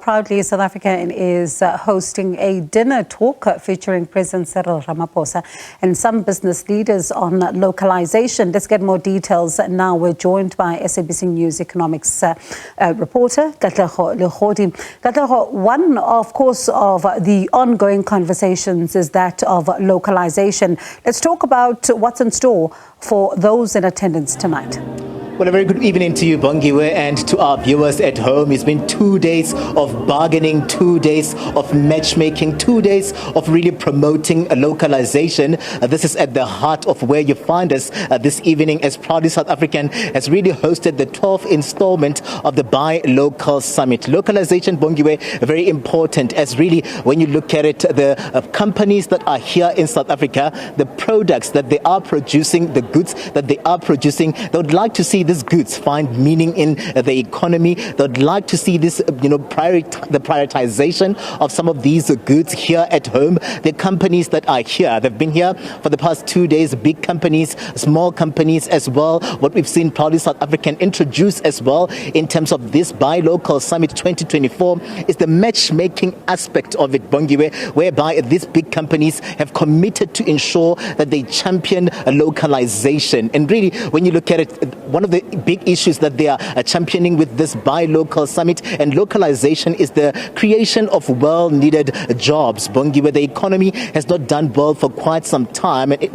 proudly, South Africa is hosting a dinner talk featuring President Cyril Ramaphosa and some business leaders on localization. Let's get more details now. We're joined by SABC News economics reporter Katlego, Legodi. Katlego, one, of course, of the ongoing conversations is that of localization. Let's talk about what's in store for those in attendance tonight. Well, a very good evening to you, Bongiwe, and to our viewers at home. It's been 2 days of bargaining, 2 days of matchmaking, 2 days of really promoting a localization. This is at the heart of where you find us this evening, as Proudly South African has really hosted the 12th installment of the Buy Local Summit. Localization, Bongiwe, very important, as really when you look at it, the companies that are here in South Africa, the products that they are producing, the goods that they are producing, they would like to see these goods find meaning in the economy. They'd like to see this, the prioritization of some of these goods here at home. The companies that are here, they've been here for the past 2 days, big companies, small companies as well. What we've seen Proudly South African introduce as well in terms of this Buy Local Summit 2024 is the matchmaking aspect of it, Bongiwe, whereby these big companies have committed to ensure that they champion a localization. And really, when you look at it, one of the big issues that they are championing with this Buy Local Summit and localization is the creation of well-needed jobs. Bongiwe, the economy has not done well for quite some time, and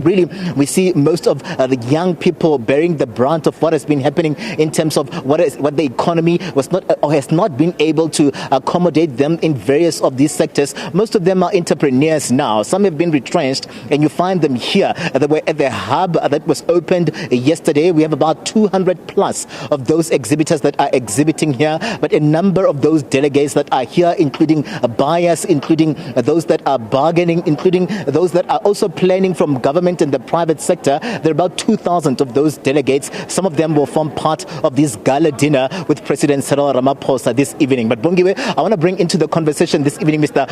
we see most of the young people bearing the brunt of what has been happening in terms of what the economy was not or has not been able to accommodate them in various of these sectors. Most of them are entrepreneurs now. Some have been retrenched, and you find them here. They were at the hub that was opened yesterday. We have about 200 plus of those exhibitors that are exhibiting here, but a number of those delegates that are here, including buyers, including those that are bargaining, including those that are also planning from government and the private sector. There are about 2,000 of those delegates. Some of them will form part of this gala dinner with President Cyril Ramaphosa this evening. But Bongiwe, I want to bring into the conversation this evening Mr.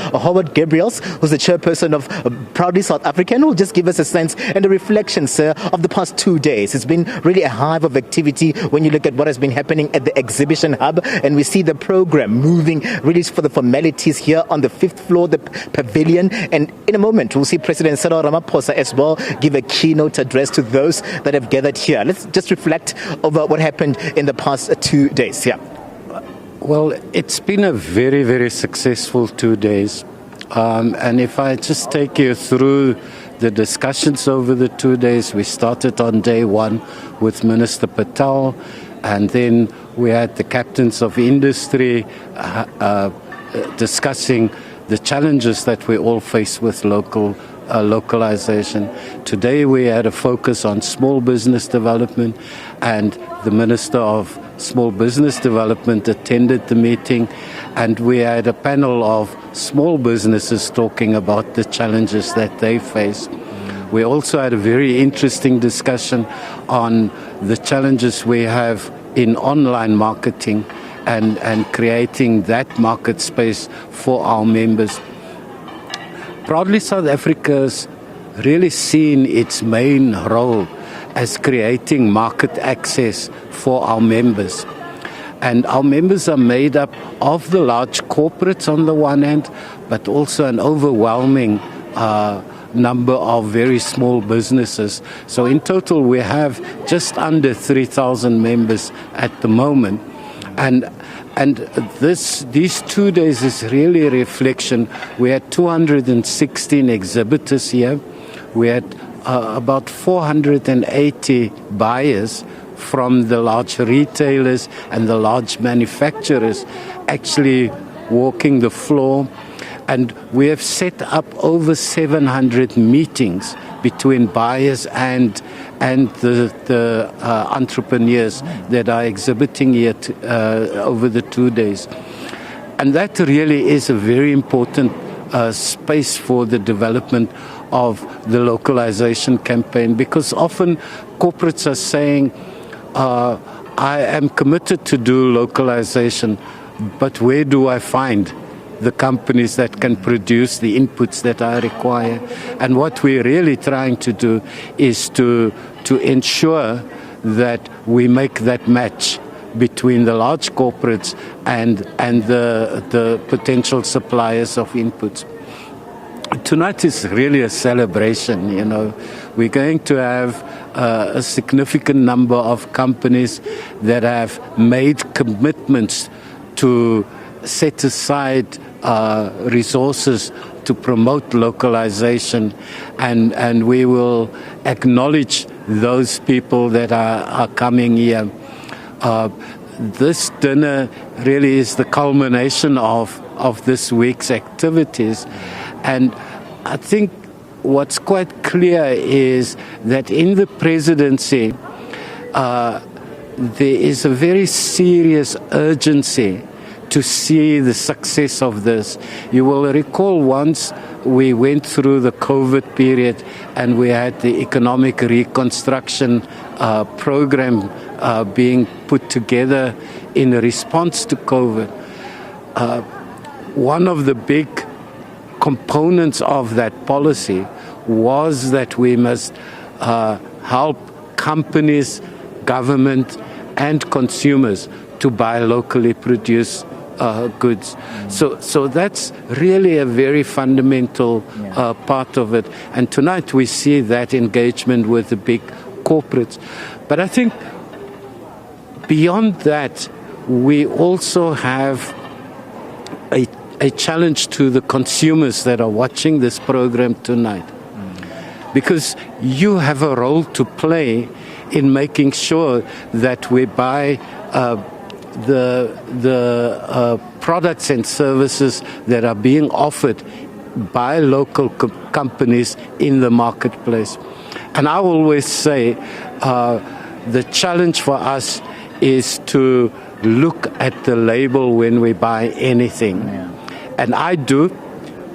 Gabriels, who's the chairperson of Proudly South African, who will just give us a sense and a reflection, sir, of the past 2 days. It's been really a hive of activity when you look at what has been happening at the exhibition hub, and we see the program moving really for the formalities here on the 5th floor, the pavilion, and in a moment we'll see President Cyril Ramaphosa as well give a keynote address to those that have gathered here. Let's just reflect over what happened in the past 2 days. Yeah. Well, it's been a very, very successful 2 days, and if I just take you through the discussions over the 2 days, we started on day one with Minister Patel, and then we had the captains of industry discussing the challenges that we all face with localization. Today we had a focus on small business development, and the Minister of Small Business Development attended the meeting, and we had a panel of small businesses talking about the challenges that they face. We also had a very interesting discussion on the challenges we have in online marketing and creating that market space for our members. Proudly South Africa's really seen its main role as creating market access for our members. And our members are made up of the large corporates on the one hand, but also an overwhelming number of very small businesses. So in total, we have just under 3,000 members at the moment. And these 2 days is really a reflection. We had 216 exhibitors here. We had about 480 buyers from the large retailers and the large manufacturers actually walking the floor. And we have set up over 700 meetings between buyers and the entrepreneurs that are exhibiting here over the 2 days. And that really is a very important space for the development of the localization campaign, because often corporates are saying, I am committed to do localization, but where do I find the companies that can produce the inputs that I require? And what we're really trying to do is to ensure that we make that match between the large corporates and the potential suppliers of inputs. Tonight is really a celebration, you know. We're going to have a significant number of companies that have made commitments to set aside resources to promote localization, and we will acknowledge those people that are coming here. This dinner really is the culmination of this week's activities. And I think what's quite clear is that in the presidency, there is a very serious urgency to see the success of this. You will recall once we went through the COVID period and we had the economic reconstruction program being put together in response to COVID. One of the big components of that policy was that we must help companies, government, and consumers to buy locally produced goods. So that's really a very fundamental part of it. And tonight we see that engagement with the big corporates. But I think beyond that, we also have a challenge to the consumers that are watching this program tonight. Because you have a role to play in making sure that we buy the products and services that are being offered by local companies in the marketplace. And I always say the challenge for us is to look at the label when we buy anything. And I do.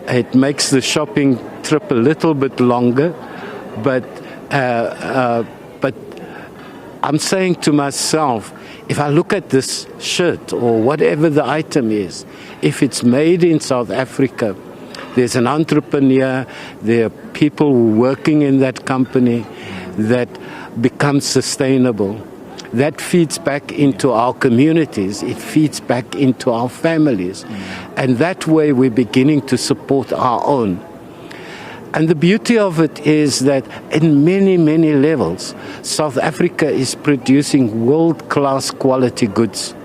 It makes the shopping trip a little bit longer, but I'm saying to myself, if I look at this shirt or whatever the item is, if it's made in South Africa, there's an entrepreneur, there are people working in that company that become sustainable. That feeds back into our communities. It feeds back into our families. And that way we're beginning to support our own. And the beauty of it is that in many, many levels, South Africa is producing world-class quality goods.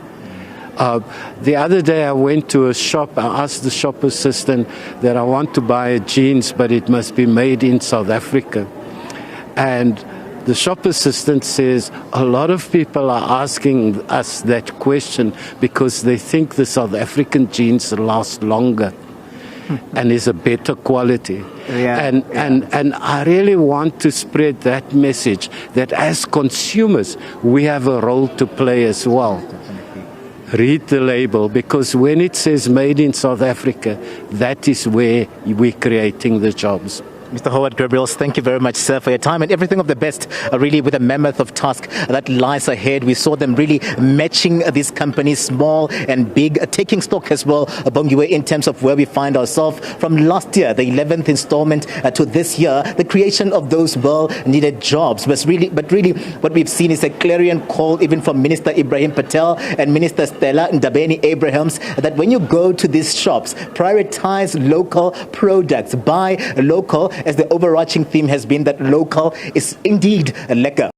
The other day I went to a shop. I asked the shop assistant that I want to buy a jeans, but it must be made in South Africa. And the shop assistant says a lot of people are asking us that question because they think the South African jeans last longer and is a better quality. And I really want to spread that message that as consumers, we have a role to play as well. Read the label, because when it says made in South Africa, that is where we're creating the jobs. Mr. Howard Gabriels, thank you very much, sir, for your time and everything of the best, really, with the mammoth of task that lies ahead. We saw them really matching these companies, small and big, taking stock as well, Bongiwe, in terms of where we find ourselves from last year, the 11th installment, to this year, the creation of those well-needed jobs. But really, what we've seen is a clarion call, even from Minister Ibrahim Patel and Minister Stella Ndabeni-Abrahams, that when you go to these shops, prioritize local products, buy local, as the overarching theme has been that local is indeed a lekker.